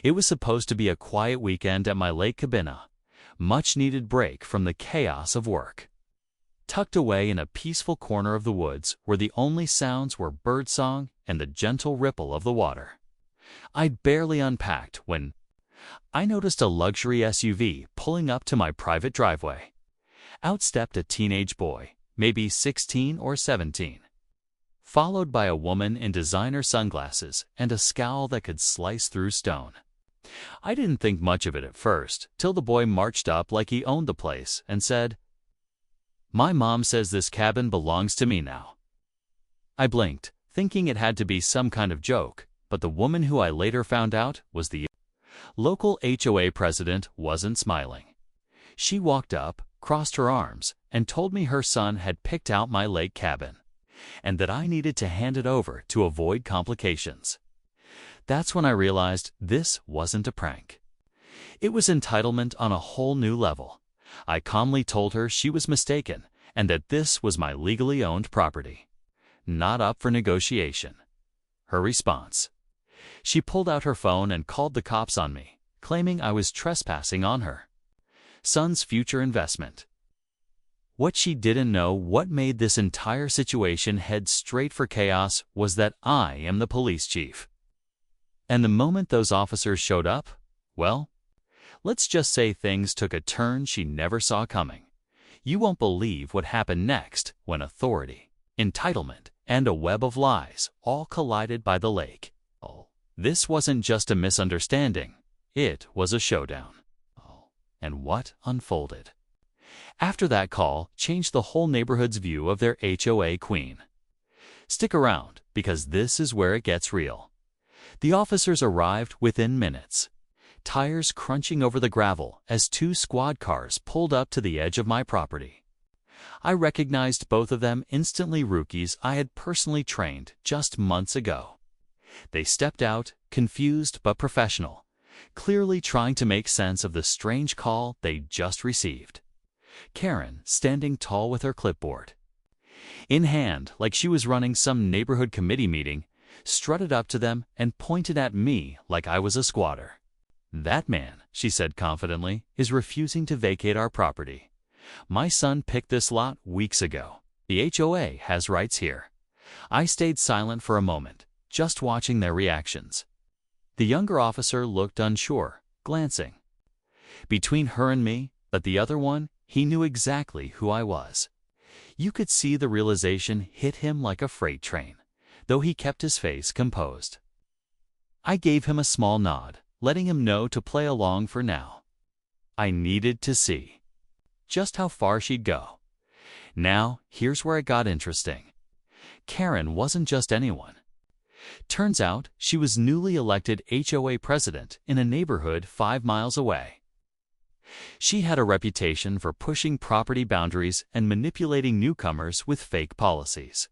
It was supposed to be a quiet weekend at my lake cabana, much-needed break from the chaos of work. Tucked away in a peaceful corner of the woods where the only sounds were birdsong and the gentle ripple of the water. I'd barely unpacked when I noticed a luxury SUV pulling up to my private driveway. Out stepped a teenage boy, maybe 16 or 17, followed by a woman in designer sunglasses and a scowl that could slice through stone. I didn't think much of it at first, till the boy marched up like he owned the place and said, "My mom says this cabin belongs to me now." I blinked, thinking it had to be some kind of joke, but the woman who I later found out was the local HOA president wasn't smiling. She walked up, crossed her arms, and told me her son had picked out my lake cabin, and that I needed to hand it over to avoid complications. That's when I realized this wasn't a prank. It was entitlement on a whole new level. I calmly told her she was mistaken and that this was my legally owned property, not up for negotiation. Her response: she pulled out her phone and called the cops on me, claiming I was trespassing on her son's future investment. What she didn't know, what made this entire situation head straight for chaos, was that I am the police chief. And the moment those officers showed up, well, let's just say things took a turn she never saw coming. You won't believe what happened next when authority, entitlement, and a web of lies all collided by the lake. This wasn't just a misunderstanding, it was a showdown. And what unfolded after that call changed the whole neighborhood's view of their HOA queen. Stick around, because this is where it gets real. The officers arrived within minutes, tires crunching over the gravel as two squad cars pulled up to the edge of my property. I recognized both of them, instantly rookies I had personally trained just months ago. They stepped out, confused but professional, clearly trying to make sense of the strange call they'd just received. Karen, standing tall with her clipboard in hand like she was running some neighborhood committee meeting, strutted up to them and pointed at me like I was a squatter. "That man," she said confidently, "is refusing to vacate our property. My son picked this lot weeks ago. The HOA has rights here." I stayed silent for a moment, just watching their reactions. The younger officer looked unsure, glancing between her and me, but the other one, he knew exactly who I was. You could see the realization hit him like a freight train, though he kept his face composed. I gave him a small nod, letting him know to play along for now. I needed to see just how far she'd go. Now, here's where it got interesting. Karen wasn't just anyone. Turns out she was newly elected HOA president in a neighborhood 5 miles away. She had a reputation for pushing property boundaries and manipulating newcomers with fake policies.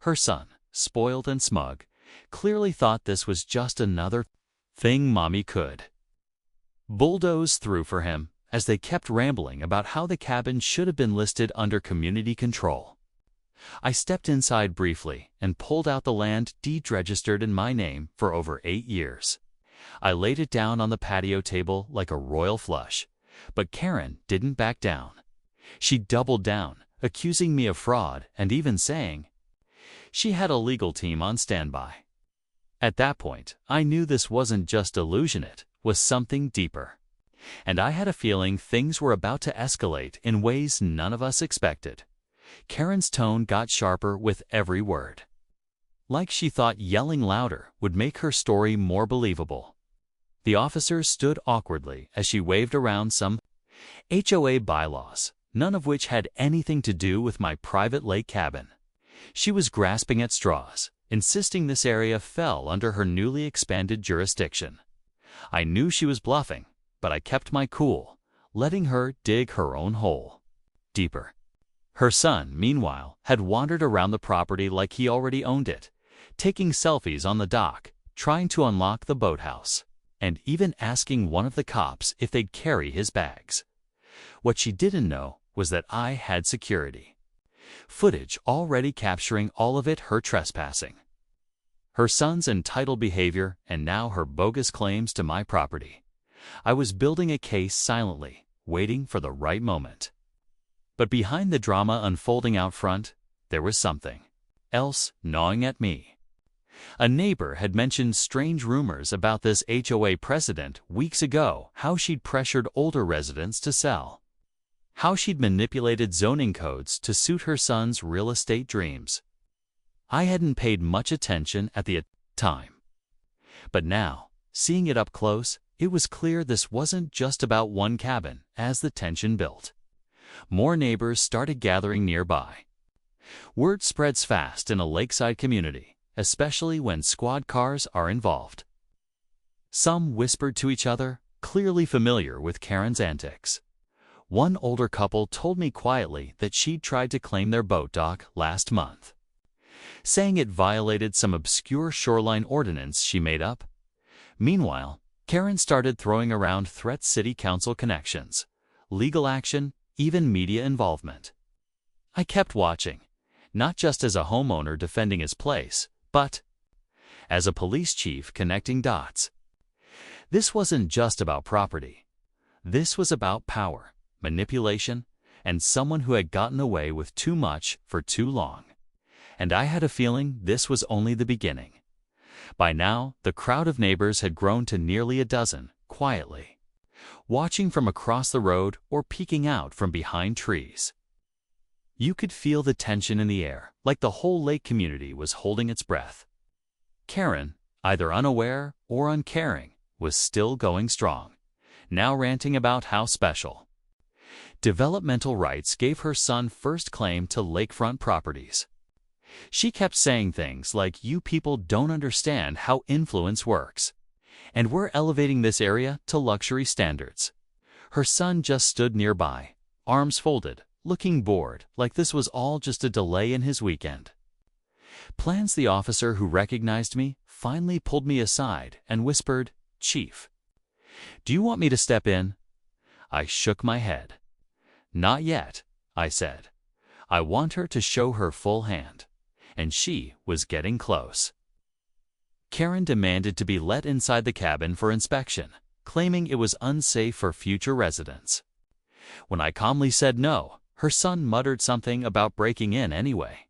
Her son, spoiled and smug, clearly thought this was just another thing mommy could bulldoze through for him, as they kept rambling about how the cabin should have been listed under community control. I stepped inside briefly and pulled out the land deed registered in my name for over 8 years. I laid it down on the patio table like a royal flush, but Karen didn't back down. She doubled down, accusing me of fraud and even saying she had a legal team on standby. At that point, I knew this wasn't just delusion, it was something deeper. And I had a feeling things were about to escalate in ways none of us expected. Karen's tone got sharper with every word, like she thought yelling louder would make her story more believable. The officers stood awkwardly as she waved around some HOA bylaws, none of which had anything to do with my private lake cabin. She was grasping at straws, insisting this area fell under her newly expanded jurisdiction. I knew she was bluffing, but I kept my cool, letting her dig her own hole deeper. Her son, meanwhile, had wandered around the property like he already owned it, taking selfies on the dock, trying to unlock the boathouse, and even asking one of the cops if they'd carry his bags. What she didn't know was that I had security footage already capturing all of it, her trespassing. her son's entitled behavior, and now her bogus claims to my property. I was building a case silently, waiting for the right moment. But behind the drama unfolding out front, there was something else gnawing at me. A neighbor had mentioned strange rumors about this HOA president weeks ago, how she'd pressured older residents to sell, how she'd manipulated zoning codes to suit her son's real estate dreams. I hadn't paid much attention at the time. But now, seeing it up close, it was clear this wasn't just about one cabin. As the tension built, more neighbors started gathering nearby. Word spreads fast in a lakeside community, especially when squad cars are involved. Some whispered to each other, clearly familiar with Karen's antics. One older couple told me quietly that she'd tried to claim their boat dock last month, saying it violated some obscure shoreline ordinance she made up. Meanwhile, Karen started throwing around threats: city council connections, legal action, even media involvement. I kept watching, not just as a homeowner defending his place, but as a police chief connecting dots. This wasn't just about property. This was about power, manipulation, and someone who had gotten away with too much for too long. And I had a feeling this was only the beginning. By now, the crowd of neighbors had grown to nearly a dozen, quietly, watching from across the road or peeking out from behind trees. You could feel the tension in the air, like the whole lake community was holding its breath. Karen, either unaware or uncaring, was still going strong, now ranting about how special developmental rights gave her son first claim to lakefront properties. She kept saying things like, "You people don't understand how influence works, and we're elevating this area to luxury standards." Her son just stood nearby, arms folded, looking bored, like this was all just a delay in his weekend. Plans, the officer who recognized me, finally pulled me aside and whispered, "Chief, do you want me to step in?" I shook my head. "Not yet," I said. "I want her to show her full hand." And she was getting close. Karen demanded to be let inside the cabin for inspection, claiming it was unsafe for future residents. When I calmly said no, her son muttered something about breaking in anyway.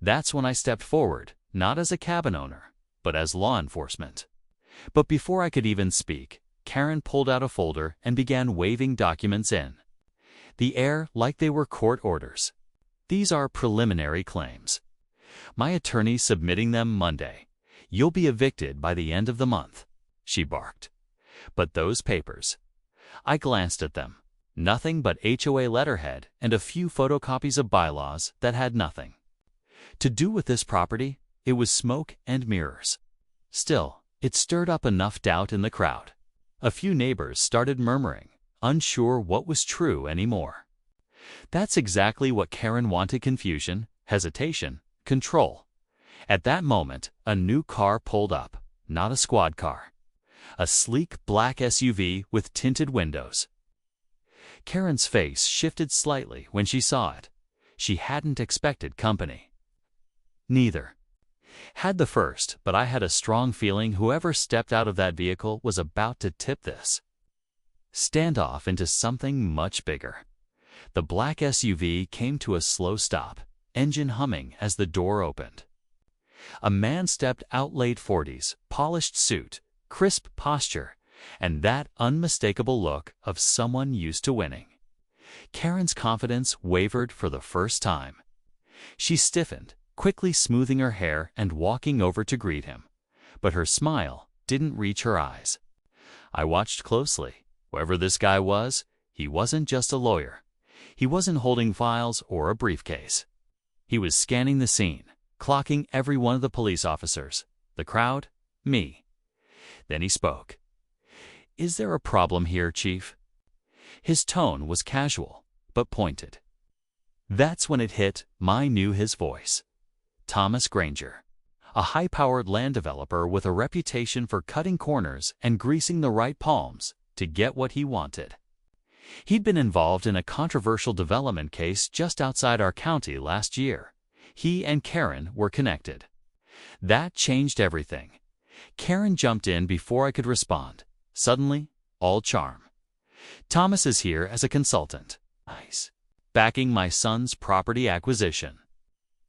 That's when I stepped forward, not as a cabin owner, but as law enforcement. But before I could even speak, Karen pulled out a folder and began waving documents in the air like they were court orders. "These are preliminary claims. My attorney's submitting them Monday. You'll be evicted by the end of the month," she barked. "But those papers." I glanced at them. Nothing but HOA letterhead and a few photocopies of bylaws that had nothing to do with this property. It was smoke and mirrors. Still, it stirred up enough doubt in the crowd. A few neighbors started murmuring, unsure what was true anymore. That's exactly what Karen wanted: confusion, hesitation, control. At that moment, a new car pulled up, not a squad car. A sleek black SUV with tinted windows. Karen's face shifted slightly when she saw it. She hadn't expected company. Neither had the first, but I had a strong feeling whoever stepped out of that vehicle was about to tip this standoff into something much bigger. The black SUV came to a slow stop, engine humming as the door opened. A man stepped out, late 40s, polished suit, crisp posture, and that unmistakable look of someone used to winning. Karen's confidence wavered for the first time. She stiffened, quickly smoothing her hair and walking over to greet him. But her smile didn't reach her eyes. I watched closely. Whoever this guy was, he wasn't just a lawyer. He wasn't holding files or a briefcase. He was scanning the scene, clocking every one of the police officers, the crowd, me. Then he spoke. "Is there a problem here, Chief?" His tone was casual, but pointed. That's when it hit me. I knew his voice. Thomas Granger, a high-powered land developer with a reputation for cutting corners and greasing the right palms to get what he wanted. He'd been involved in a controversial development case just outside our county last year. He and Karen were connected. That changed everything. Karen jumped in before I could respond. Suddenly, all charm. Thomas is here as a consultant. Nice. Backing my son's property acquisition.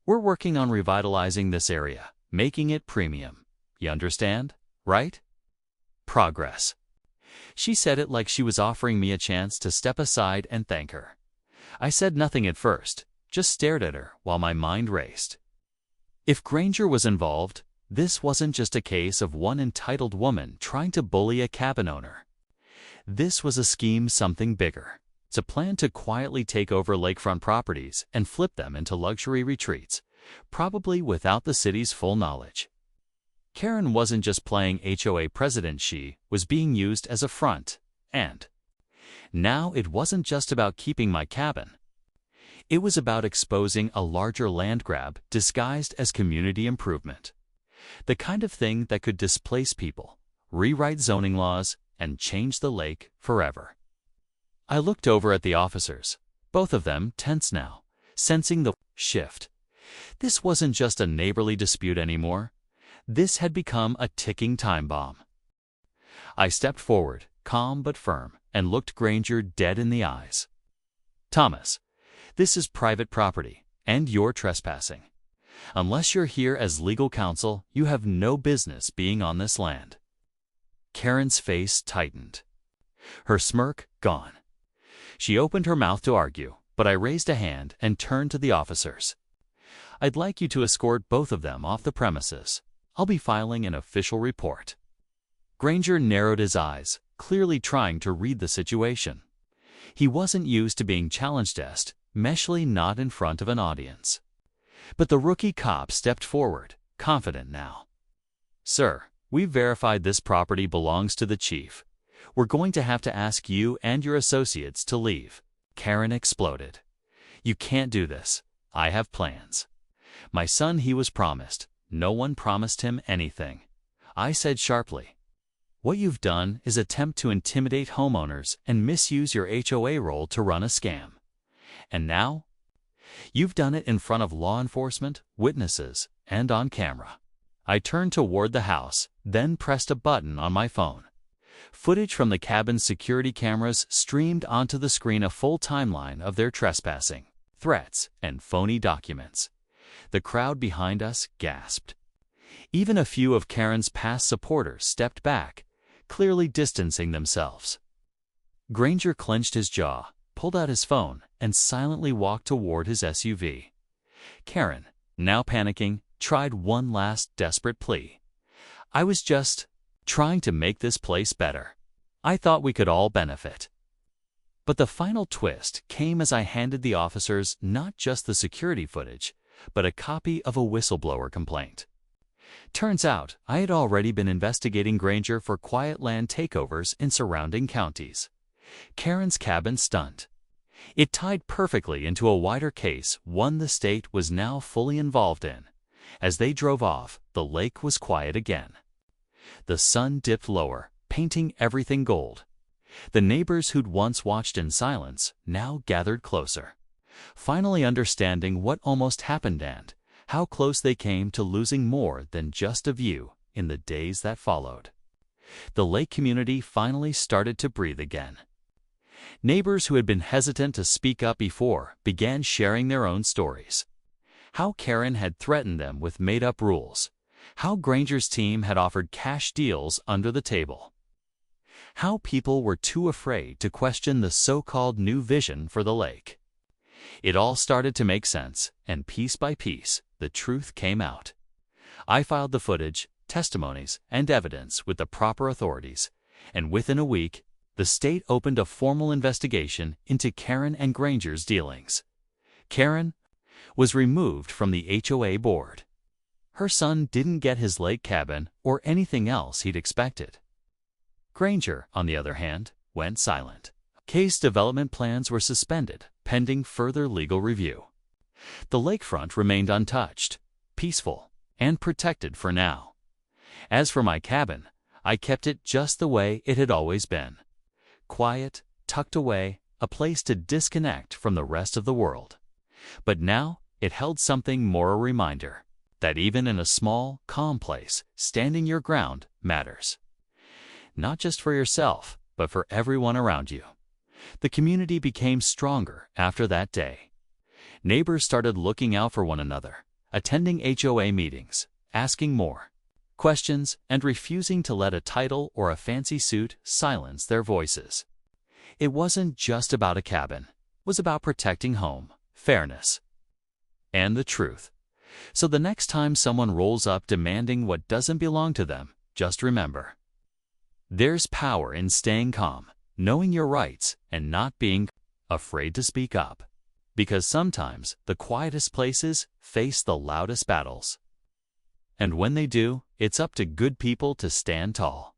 We're working on revitalizing this area, making it premium. You understand, right? Progress. She said it like she was offering me a chance to step aside and thank her. I said nothing at first, just stared at her while my mind raced. If Granger was involved, this wasn't just a case of one entitled woman trying to bully a cabin owner. This was a scheme something bigger. It's a plan to quietly take over lakefront properties and flip them into luxury retreats, probably without the city's full knowledge. Karen wasn't just playing HOA president, she was being used as a front, and now it wasn't just about keeping my cabin. It was about exposing a larger land grab disguised as community improvement. The kind of thing that could displace people, rewrite zoning laws, and change the lake forever. I looked over at the officers, both of them tense now, sensing the shift. This wasn't just a neighborly dispute anymore. This had become a ticking time bomb. I stepped forward, calm but firm, and looked Granger dead in the eyes. Thomas, this is private property, and you're trespassing. Unless you're here as legal counsel, you have no business being on this land. Karen's face tightened. Her smirk gone. She opened her mouth to argue, but I raised a hand and turned to the officers. I'd like you to escort both of them off the premises. I'll be filing an official report. Granger narrowed his eyes, clearly trying to read the situation. He wasn't used to being challenged, especially not in front of an audience. But the rookie cop stepped forward, confident now. Sir, we've verified this property belongs to the chief. We're going to have to ask you and your associates to leave. Karen exploded. You can't do this. I have plans. My son, he was promised. No one promised him anything. I said sharply. What you've done is attempt to intimidate homeowners and misuse your HOA role to run a scam. And now? You've done it in front of law enforcement, witnesses, and on camera. I turned toward the house, then pressed a button on my phone. Footage from the cabin's security cameras streamed onto the screen, a full timeline of their trespassing, threats, and phony documents. The crowd behind us gasped. Even a few of Karen's past supporters stepped back, clearly distancing themselves. Granger clenched his jaw, pulled out his phone, and silently walked toward his SUV. Karen, now panicking, tried one last desperate plea. I was just trying to make this place better. I thought we could all benefit. But the final twist came as I handed the officers not just the security footage, but a copy of a whistleblower complaint. Turns out, I had already been investigating Granger for quiet land takeovers in surrounding counties. Karen's cabin stunt. It tied perfectly into a wider case, one the state was now fully involved in. As they drove off, the lake was quiet again. The sun dipped lower, painting everything gold. The neighbors who'd once watched in silence now gathered closer, finally understanding what almost happened and how close they came to losing more than just a view in the days that followed. The lake community finally started to breathe again. Neighbors who had been hesitant to speak up before began sharing their own stories. How Karen had threatened them with made-up rules. How Granger's team had offered cash deals under the table. How people were too afraid to question the so-called new vision for the lake. It all started to make sense, and piece by piece, the truth came out. I filed the footage, testimonies, and evidence with the proper authorities, and within a week, the state opened a formal investigation into Karen and Granger's dealings. Karen was removed from the HOA board. Her son didn't get his lake cabin or anything else he'd expected. Granger, on the other hand, went silent. Case development plans were suspended, pending further legal review. The lakefront remained untouched, peaceful, and protected for now. As for my cabin, I kept it just the way it had always been. Quiet, tucked away, a place to disconnect from the rest of the world. But now, it held something more, a reminder. that even in a small, calm place, standing your ground matters. Not just for yourself, but for everyone around you. The community became stronger after that day. Neighbors started looking out for one another, attending HOA meetings, asking more questions, and refusing to let a title or a fancy suit silence their voices. It wasn't just about a cabin. It was about protecting home, fairness, and the truth. So the next time someone rolls up demanding what doesn't belong to them, just remember, there's power in staying calm, knowing your rights, and not being afraid to speak up. Because sometimes the quietest places face the loudest battles. And when they do, it's up to good people to stand tall.